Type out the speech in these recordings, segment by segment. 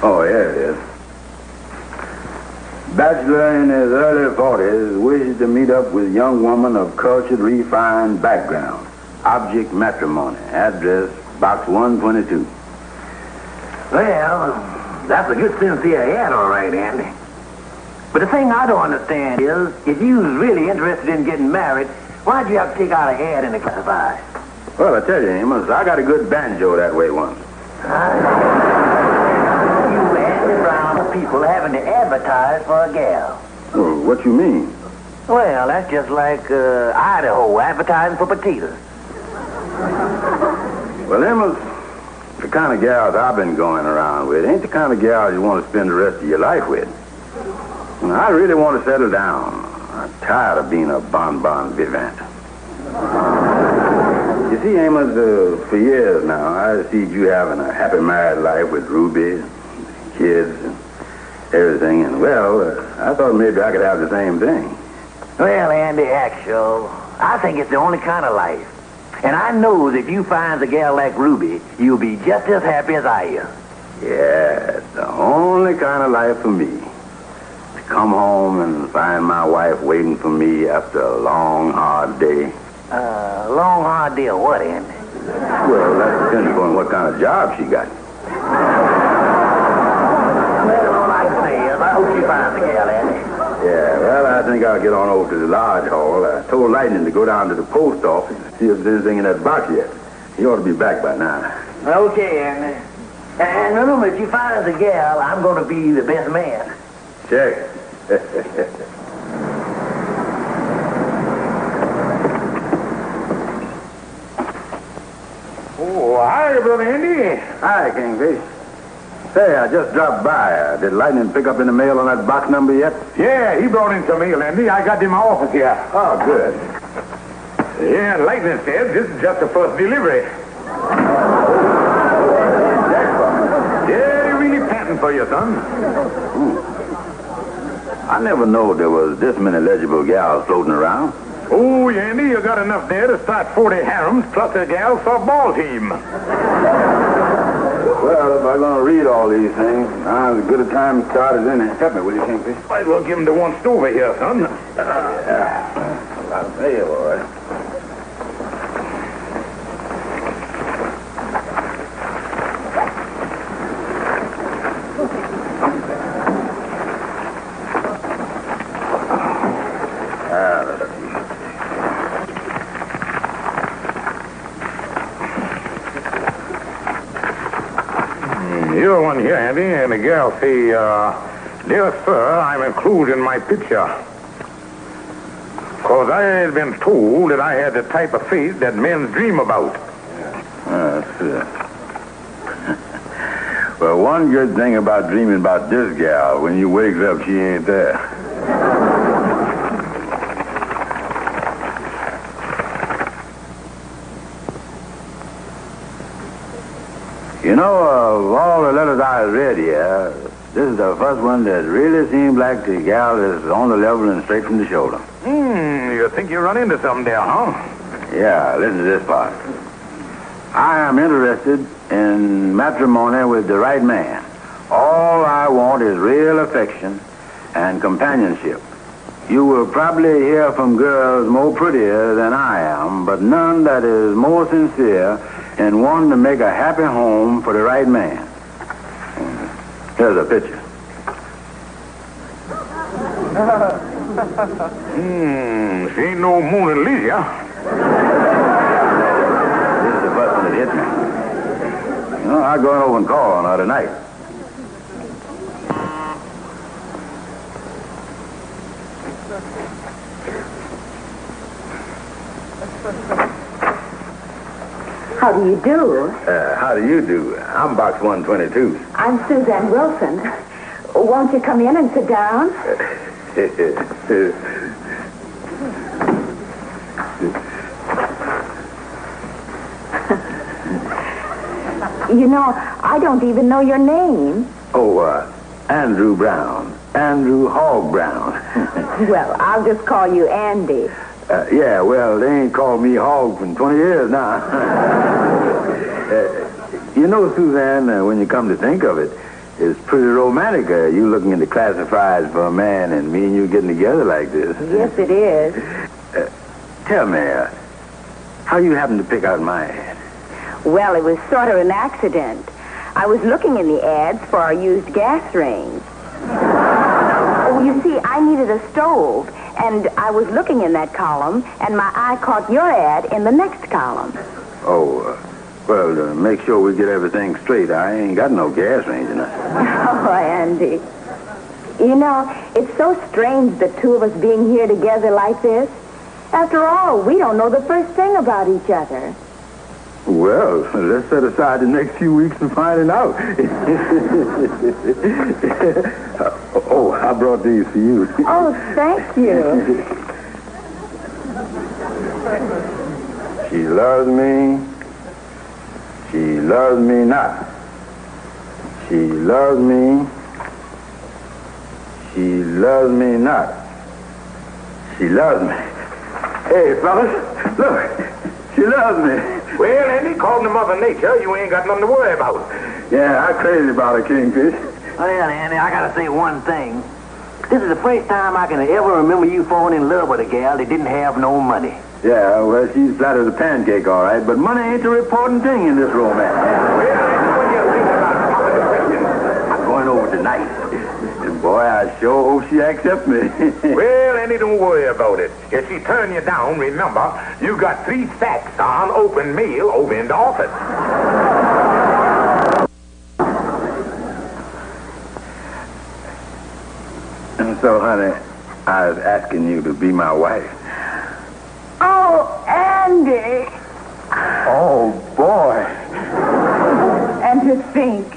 Oh, here it is. Bachelor in his early 40s wishes to meet up with young woman of cultured, refined background. Object matrimony. Address, box 122. Well, that's a good sincere ad, all right, Andy. But the thing I don't understand is, if you was really interested in getting married, why'd you have to take out an ad in the classifieds? Well, I tell you, Amos, I got a good banjo that way once. You Andy Brown people having to advertise for a gal. Oh, what you mean? Well, that's just like Idaho advertising for potatoes. Well, Amos, the kind of gals I've been going around with ain't the kind of gals you want to spend the rest of your life with. I really want to settle down. I'm tired of being a bon vivant. You see, Amos, for years now, I see you having a happy married life with Ruby, kids, and everything. And, well, I thought maybe I could have the same thing. Well, Andy, actual, I think it's the only kind of life. And I know that if you find a gal like Ruby, you'll be just as happy as I am. Yeah, it's the only kind of life for me. To come home and find my wife waiting for me after a long, hard day. Long, hard day of what, Andy? Well, that depends upon what kind of job she got. Well, all I can say is I hope she finds a gal, Andy. Yeah, well, I think I'll get on over to the lodge hall. I told Lightning to go down to the post office and see if there's anything in that box yet. He ought to be back by now. Okay, Andy. And remember, if you find a gal, I'm going to be the best man. Check. Oh, hi, Brother Andy. Hi, Kingfish. Say, I just dropped by. Did Lightning pick up in the mail on that box number yet? Yeah, he brought in some mail, Andy. I got it in my office here. Oh, good. Yeah, Lightning said this is just the first delivery. Yeah, they're really panting for you, son. I never knowed there was this many legible gals floating around. Oh, Andy, you got enough there to start 40 harems plus a gal softball team. Well, if I'm going to read all these things, now's as good a time to start as any. Help me, will you, Kingfish? Might as well give him the one over here, son. Yeah. I'll tell you, all right. You're one here, Andy, and the gal say, dear sir, I'm including my picture. Because I had been told that I had the type of face that men dream about. That's it. Well, one good thing about dreaming about this gal, when you wakes up, she ain't there. You know, of all the letters I read here, this is the first one that really seemed like the gal is on the level and straight from the shoulder. You think you run into something there, huh? Yeah, listen to this part. I am interested in matrimony with the right man. All I want is real affection and companionship. You will probably hear from girls more prettier than I am, but none that is more sincere in wanting to make a happy home for the right man. Here's a picture. She ain't no Mona Lisa. This is the first one that hit me. You know, I'll go over and call on her tonight. How do you do? How do you do? I'm box 122. I'm Suzanne Wilson. won't you come in and sit down? You know, I don't even know your name. Oh, Andrew Brown. Andrew Hogg Brown. Well, I'll just call you Andy. Yeah, well, they ain't called me Hogg for 20 years now. You know, Suzanne, when you come to think of it, it's pretty romantic. You looking in the classifieds for a man and me and you getting together like this. Yes, it is. Tell me, how you happen to pick out my ad? Well, it was sort of an accident. I was looking in the ads for a used gas range. Oh, you see, I needed a stove, and I was looking in that column, and my eye caught your ad in the next column. Oh, well, to make sure we get everything straight, I ain't got no gas range enough. Oh, Andy. You know, it's so strange the two of us being here together like this. After all, we don't know the first thing about each other. Well, let's set aside the next few weeks and find it out. Oh, I brought these for you. Oh, thank you. She loves me. She loves me not. She loves me. She loves me not. She loves me. Hey, fellas, look. She loves me. Well, Andy, calling to Mother Nature, you ain't got nothing to worry about. Yeah, I'm crazy about her, Kingfish. Well, Andy, I gotta say one thing. This is the first time I can ever remember you falling in love with a gal that didn't have no money. Yeah, well, she's flat as a pancake, all right, but money ain't the important thing in this romance. Well, Andy, when you think about competition, I'm going over tonight. And boy, I sure hope she accepts me. well, Andy, don't worry about it. If she turn you down, remember, you got 3 sacks on open mail over in the office. And so, honey, I was asking you to be my wife. Oh, Andy. Oh, boy. And to think,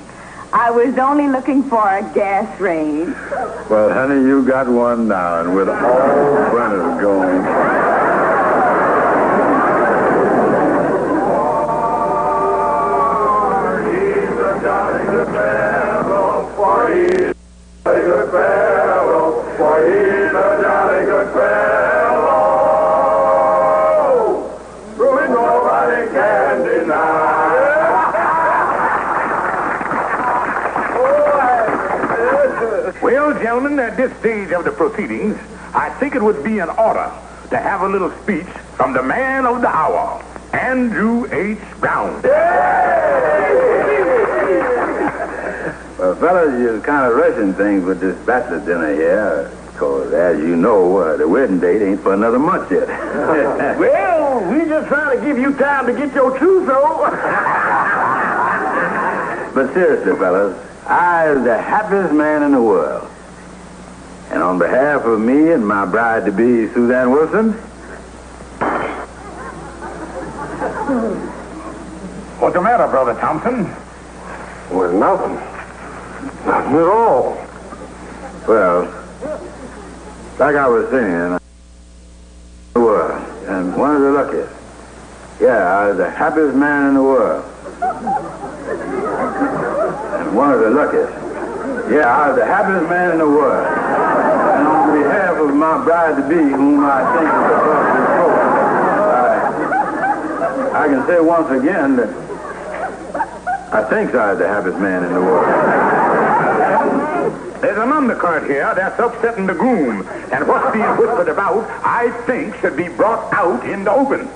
I was only looking for a gas range. Well, honey, you got one now, and with all runners going. He's a jolly good fellow, for he's a good fellow, for he's a jolly good fellow. Truly nobody can deny. Well, gentlemen, at this stage of the proceedings, I think it would be an order to have a little speech from the man of the hour, Andrew H. Brown. Well, fellas, you're kind of rushing things with this bachelor dinner here. Because, as you know, the wedding date ain't for another month yet. Well, we just trying to give you time to get your trousseau. But seriously, fellas, I am the happiest man in the world. And on behalf of me and my bride-to-be, Suzanne Wilson... What's the matter, Brother Thompson? Well, nothing. Nothing at all. Well, like I was saying, the world, and one of the luckiest. Yeah, I was the happiest man in the world. And one of the luckiest. Yeah, I was the happiest man in the world. And on behalf of my bride-to-be, whom I think is above reproach, I can say once again that I think I was the happiest man in the world. There's an undercurrent here that's upsetting the groom. And what's being whispered about, I think, should be brought out in the open.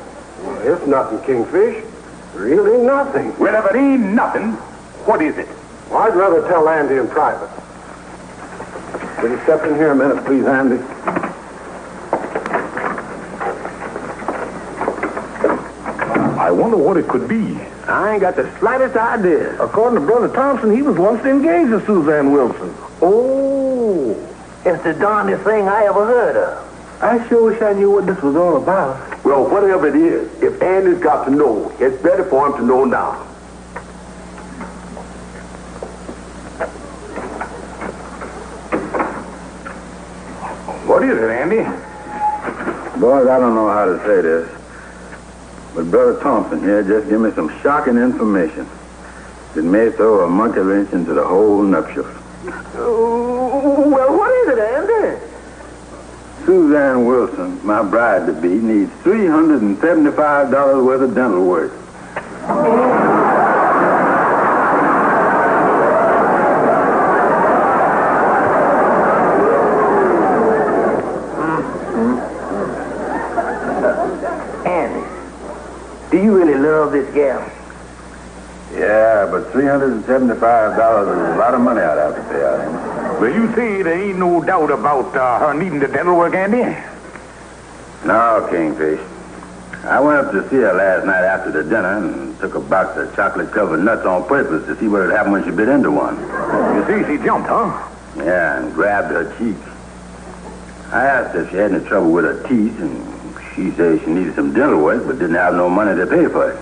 Well, it's nothing, Kingfish. Really nothing. Well, if it ain't nothing, what is it? Well, I'd rather tell Andy in private. Will you step in here a minute, please, Andy? I wonder what it could be. I ain't got the slightest idea. According to Brother Thompson, he was once engaged to Suzanne Wilson. Oh, it's the darndest thing I ever heard of. I sure wish I knew what this was all about. Well, whatever it is, if Andy's got to know, it's better for him to know now. What is it, Andy? Boys, I don't know how to say this, but Brother Thompson here just gave me some shocking information that may throw a monkey wrench into the whole nuptials. Well, what is it, Andy? Suzanne Wilson, my bride-to-be, needs $375 worth of dental work. Andy, do you really love this gal? Yeah, but $375 is a lot of money I'd have to pay out, ain't it? Well, you see, there ain't no doubt about her needing the dental work, Andy. No, Kingfish. I went up to see her last night after the dinner and took a box of chocolate-covered nuts on purpose to see what would happen when she bit into one. You see, she jumped, huh? Yeah, and grabbed her cheek. I asked her if she had any trouble with her teeth, and she said she needed some dental work but didn't have no money to pay for it.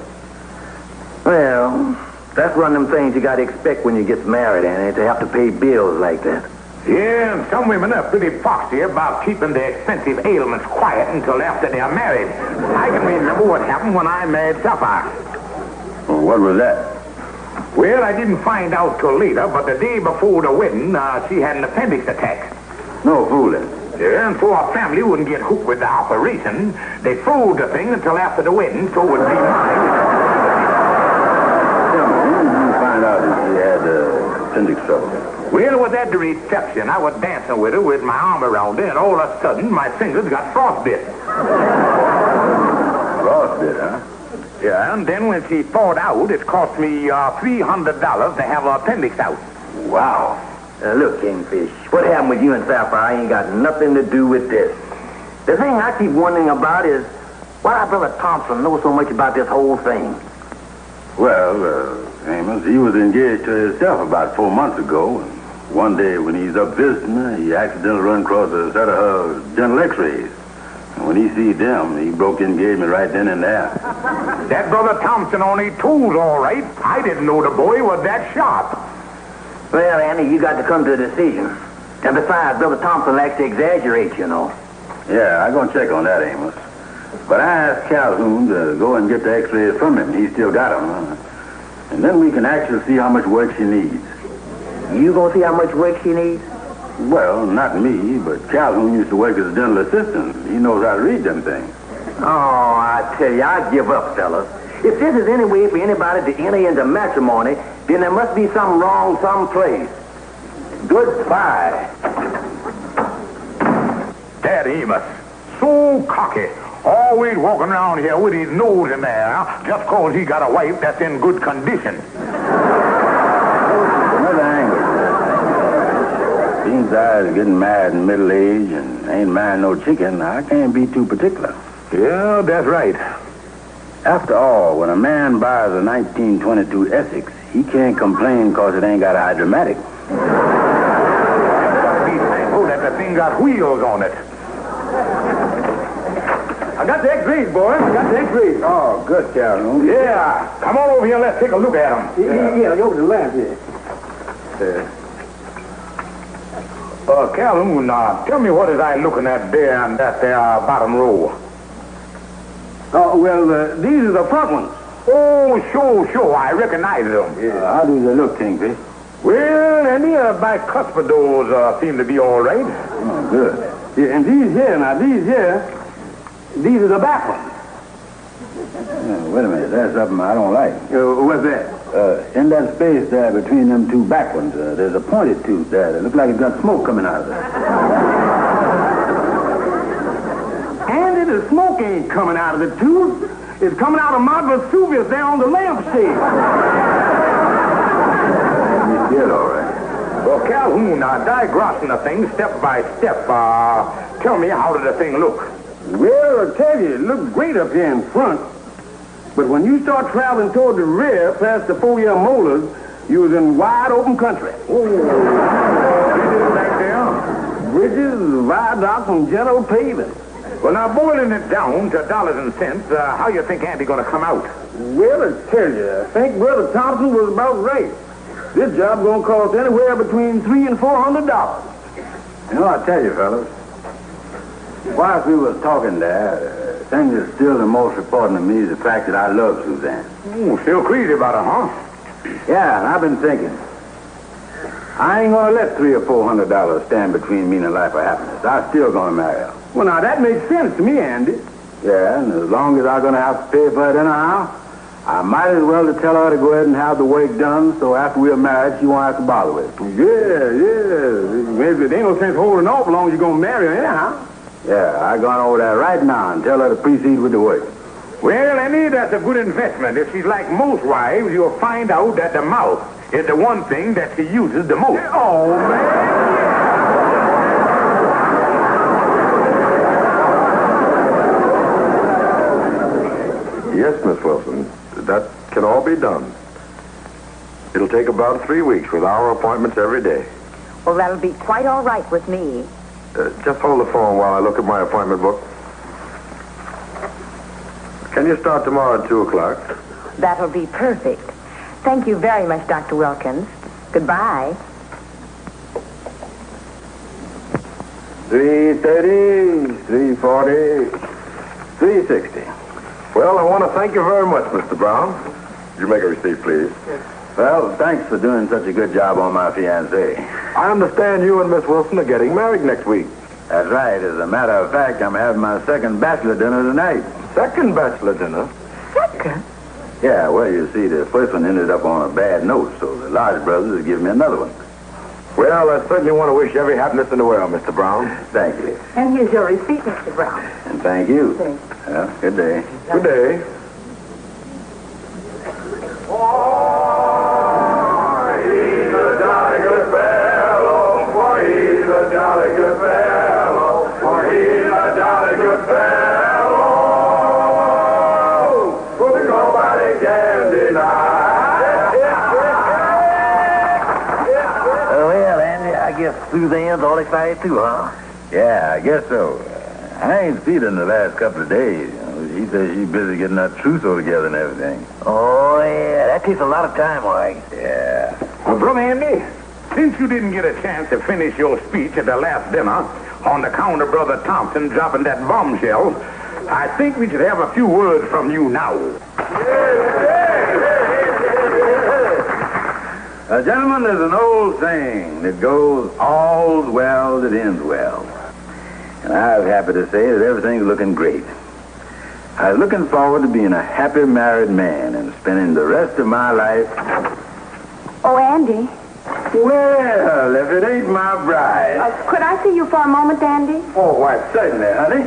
Well, that's one of them things you got to expect when you get married, Andy, to have to pay bills like that. Yeah, and some women are pretty foxy about keeping their expensive ailments quiet until after they're married. I can remember what happened when I married Sapphire. Well, what was that? Well, I didn't find out till later, but the day before the wedding, she had an appendix attack. No fooling. Yeah, and so our family wouldn't get hooked with the operation. They froze the thing until after the wedding, so it would be mine. Tell me, when did you find out that she had appendix trouble? Well, it was at the reception. I was dancing with her with my arm around her, and all of a sudden, my fingers got frostbit. Frostbit, huh? Yeah, and then when she thawed out, it cost me $300 to have her appendix out. Wow. Look, Kingfish, what happened with you and Sapphire ain't got nothing to do with this. The thing I keep wondering about is why our brother Thompson knows so much about this whole thing. Well, Amos, he was engaged to himself about 4 months ago, and one day when he's up visiting her, he accidentally run across a set of her dental x-rays. And when he see them, he broke the engagement right then and there. That brother Thompson on his tools, all right. I didn't know the boy was that sharp. Well, Andy, you got to come to a decision. And besides, Brother Thompson likes to exaggerate, you know. Yeah, I'm going to check on that, Amos. But I asked Calhoun to go and get the x-rays from him. He still got them. And then we can actually see how much work she needs. You gonna see how much work she needs? Well, not me, but Calhoun used to work as a dental assistant. He knows how to read them things. Oh, I tell you, I give up, fellas. If this is any way for anybody to enter into matrimony, then there must be something wrong someplace. Goodbye. That Amos, so cocky. Always walking around here with his nose in the air just cause he got a wife that's in good condition. Another angle. Seems I is getting married in middle age and ain't marrying no chicken. I can't be too particular. Yeah, that's right. After all, when a man buys a 1922 Essex, he can't complain because it ain't got a hydromatic. Be thankful that the thing got wheels on it. I got the x-rays, boy. I got the x-rays. Oh, good, Calhoun. Yeah. Come on over here and let's take a look at them. Yeah, over the lamp here. Calhoun, tell me what is I looking at there in that there bottom row? Oh, well, these are the front ones. Oh, sure. I recognize them. Yeah. How do they look, Kingfish? Well, and the bicuspidos seem to be all right. Oh, good. Yeah, and these here, these are the back ones. Wait a minute. That's something I don't like. What's that? In that space there between them two back ones, there's a pointed tooth there that looks like it's got smoke coming out of it. Andy, the smoke ain't coming out of the tooth. It's coming out of Mount Vesuvius there on the lampshade. You did all right. Well, Calhoun, diagnosing the thing step by step. Tell me, how did the thing look? Well, I tell you, it looked great up here in front. But when you start traveling toward the rear, past the 4-year molars, you was in wide open country. Oh, bridges back there? Bridges, viaducts, and gentle paving. Well, now, boiling it down to dollars and cents, how you think Andy gonna come out? Well, I tell you, I think Brother Thompson was about right. This job gonna cost anywhere between $300 and $400. You know, I tell you, fellas, Whilst we was talking there, the thing that's still the most important to me is the fact that I love Suzanne. Ooh, still crazy about her, huh? Yeah, and I've been thinking. I ain't gonna let $300 or $400 stand between me and a life of happiness. I'm still gonna marry her. Well, now, that makes sense to me, Andy. Yeah, and as long as I'm gonna have to pay for it anyhow, I might as well to tell her to go ahead and have the work done so after we're married, she won't have to bother with it. Yeah. Maybe it ain't no sense holding off long as you're gonna marry her anyhow. Yeah, I'm going over there right now and tell her to proceed with the work. Well, Andy, that's a good investment. If she's like most wives, you'll find out that the mouth is the one thing that she uses the most. Oh, man. Yes, Miss Wilson. That can all be done. It'll take about 3 weeks with our appointments every day. Well, that'll be quite all right with me. Just hold the phone while I look at my appointment book. Can you start tomorrow at 2 o'clock? That'll be perfect. Thank you very much, Dr. Wilkins. Goodbye. 330, 340, 360. Well, I want to thank you very much, Mr. Brown. You make a receipt, please. Well, thanks for doing such a good job on my fiancée. I understand you and Miss Wilson are getting married next week. That's right. As a matter of fact, I'm having my second bachelor dinner tonight. Second bachelor dinner? Second? Yeah, well, you see, the first one ended up on a bad note, so the large brothers are giving me another one. Well, I certainly want to wish you every happiness in the world, Mr. Brown. Thank you. And here's your receipt, Mr. Brown. And thank you. Thanks. Well, good day. Good day. He's a jolly good fellow, for he's a jolly good fellow, for he's a jolly good fellow. Nobody can deny. Well, Andy, I guess Suzanne's all excited too, huh? Yeah, I guess so. I ain't seen her in the last couple of days. She says she's busy getting that trousseau together and everything. Oh, yeah, that takes a lot of time, all right. Yeah. Well, Brother Andy, since you didn't get a chance to finish your speech at the last dinner on account of Brother Thompson dropping that bombshell, I think we should have a few words from you now. Gentlemen, there's an old saying that goes, all's well that ends well. And I was happy to say that everything's looking great. I was looking forward to being a happy married man and spending the rest of my life... Oh, Andy. Well, if it ain't my bride... Could I see you for a moment, Andy? Oh, why, certainly, honey.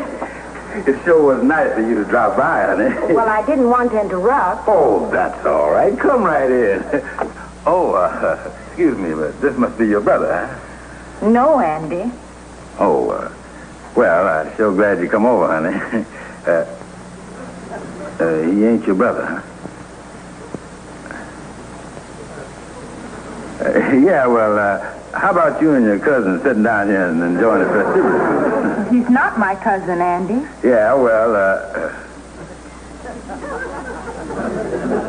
It sure was nice of you to drop by, honey. Well, I didn't want to interrupt. Oh, that's all right. Come right in. Oh, excuse me, but this must be your brother, huh? No, Andy. Oh, well, I'm sure glad you come over, honey. He ain't your brother, huh? Yeah, well, how about you and your cousin sitting down here and enjoying the festivities? He's not my cousin, Andy. Yeah, well,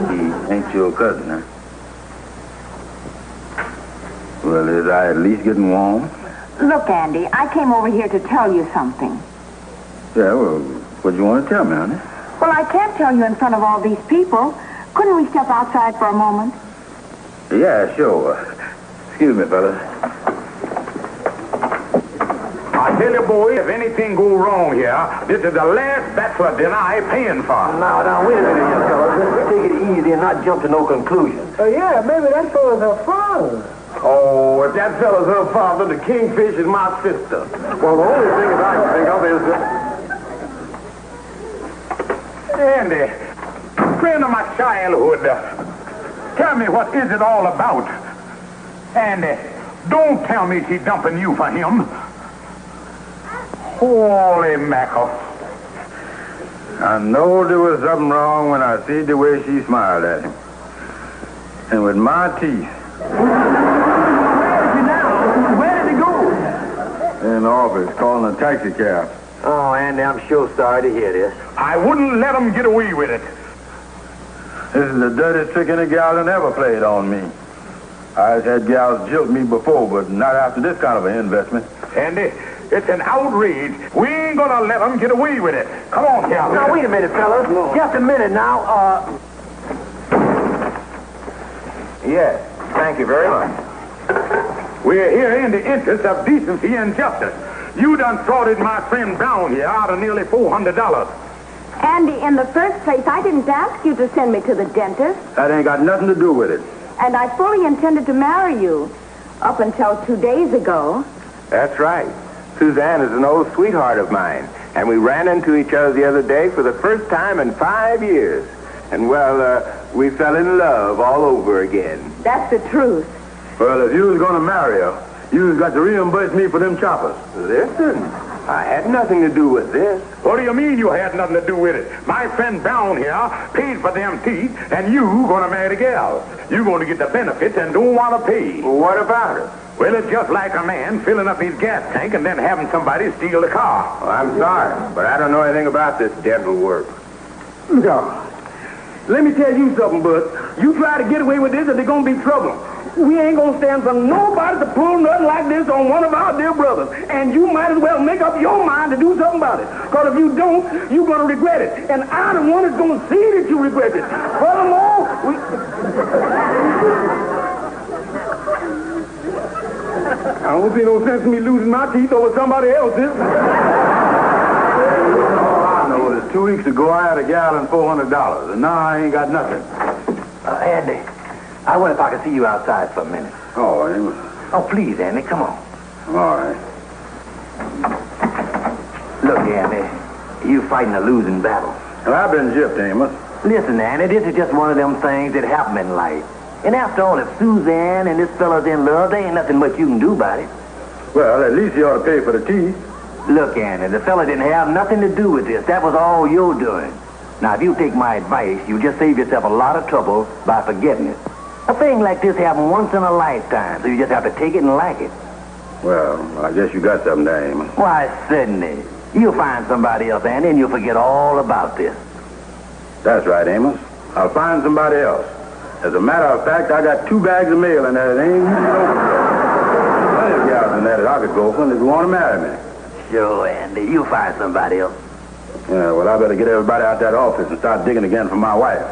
he ain't your cousin, huh? Well, is I at least getting warm? Look, Andy, I came over here to tell you something. Yeah, well, what do you want to tell me, honey? Well, I can't tell you in front of all these people. Couldn't we step outside for a moment? Yeah, sure. Excuse me, fella. I tell you, boy, if anything go wrong here, this is the last bachelor dinner I ain't paying for. Now, wait a minute, young fellas. Let's take it easy and not jump to no conclusions. Yeah, maybe that fellow's her father. Oh, if that fella's her father, the kingfish is my sister. Well, the only thing that I can think of is Andy, friend of my childhood, tell me what is it all about? Andy, don't tell me she's dumping you for him. Holy mackerel. I know there was something wrong when I see the way she smiled at him. And with my teeth. Where did he go? In the office, calling a taxi cab. Oh, Andy, I'm sure sorry to hear this. I wouldn't let him get away with it. This is the dirtiest trick any gal that ever played on me. I've had gals jilt me before, but not after this kind of an investment. And it's an outrage. We ain't gonna let them get away with it. Come on, Calvin. Now, wait a minute, fellas. Just a minute now. Yes, thank you very much. We're here in the interest of decency and justice. You done frauded my friend Brown here out of nearly $400. Andy, in the first place, I didn't ask you to send me to the dentist. That ain't got nothing to do with it. And I fully intended to marry you. Up until 2 days ago. That's right. Suzanne is an old sweetheart of mine. And we ran into each other the other day for the first time in 5 years. And, well, we fell in love all over again. That's the truth. Well, if you was going to marry her, you was got to reimburse me for them choppers. Listen, I had nothing to do with this. What do you mean you had nothing to do with it? My friend Brown here paid for them teeth, and you gonna marry the gal. You gonna get the benefits and don't want to pay. Well, what about it? Well, it's just like a man filling up his gas tank and then having somebody steal the car. Well, I'm sorry, but I don't know anything about this dental work. God, let me tell you something, Bud. You try to get away with this, and there's gonna be trouble. We ain't gonna stand for nobody to pull nothing like this on one of our dear brothers. And you might as well make up your mind to do something about it. Because if you don't, you're gonna regret it. And I'm the one that's gonna see that you regret it. Furthermore, I don't see no sense in me losing my teeth over somebody else's. All I know is 2 weeks ago I had a gal and $400, and now I ain't got nothing. Andy, I wonder if I could see you outside for a minute. Oh, Amos. Oh, please, Andy, come on. All right. Look, Andy, you fighting a losing battle. Well, I've been gypped, Amos. Listen, Andy, this is just one of them things that happen in life. And after all, if Suzanne and this fella's in love, there ain't nothing much you can do about it. Well, at least you ought to pay for the teeth. Look, Andy, the fella didn't have nothing to do with this. That was all you're doing. Now, if you take my advice, you just save yourself a lot of trouble by forgetting it. A thing like this happens once in a lifetime, so you just have to take it and like it. Well, I guess you got something there, Amos. Why, certainly. You'll find somebody else, Andy, and you'll forget all about this. That's right, Amos. I'll find somebody else. As a matter of fact, I got 2 bags of mail in there that ain't even open. Plenty of gals in there that I could go for if you want to marry me. Sure, Andy. You'll find somebody else. Yeah, well, I better get everybody out that office and start digging again for my wife.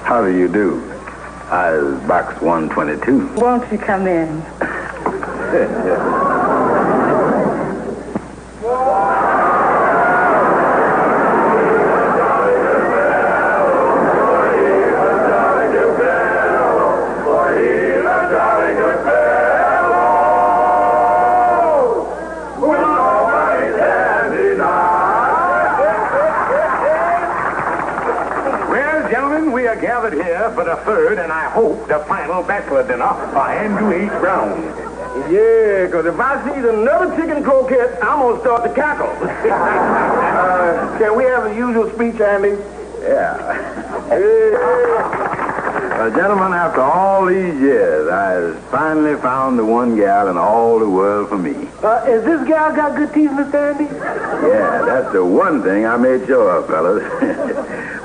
How do you do? Is box 122. Won't you come in? Gathered here for the third and I hope the final bachelor dinner for Andrew H. Brown. Yeah, because if I see another chicken croquette, I'm going to start to cackle. Can we have the usual speech, Andy? Yeah. Gentlemen, after all these years, I finally found the one gal in all the world for me. Is this gal got good teeth, Mr. Andy? Yeah, that's the one thing I made sure of, fellas.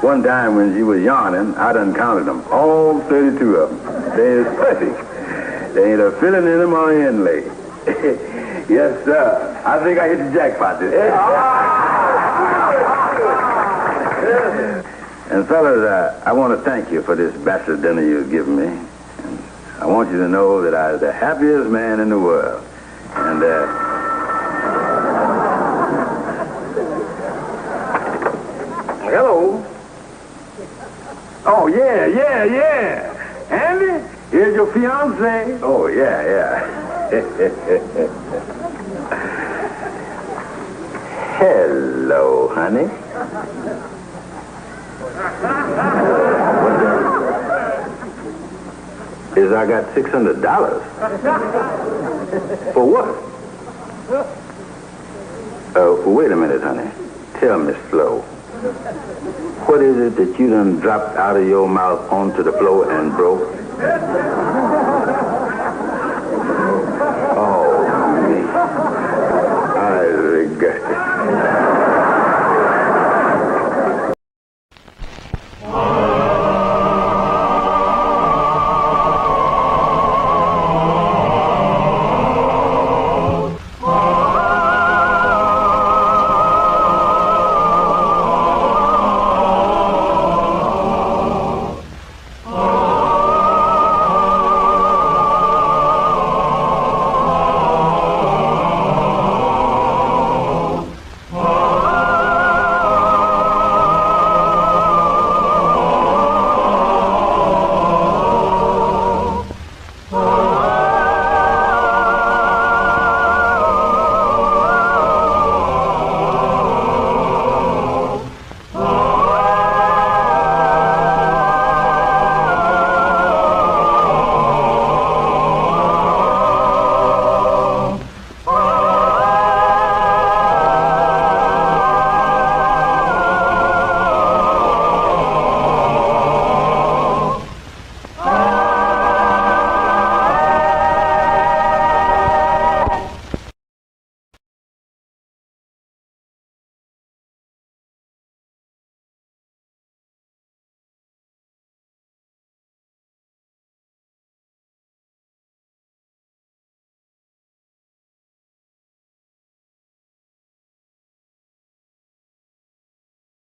One time when she was yawning, I done counted them. All 32 of them. They're perfect. They ain't a filling in them or inlay. Yes, sir. I think I hit the jackpot this time. And fellas, I want to thank you for this bachelor dinner you've given me. And I want you to know that I was the happiest man in the world. And, Hello. Oh, yeah. Andy, here's your fiancée. oh, yeah. Hello, honey. Is I got $600. For what? Wait a minute, honey. Tell me slow. What is it that you done dropped out of your mouth onto the floor and broke?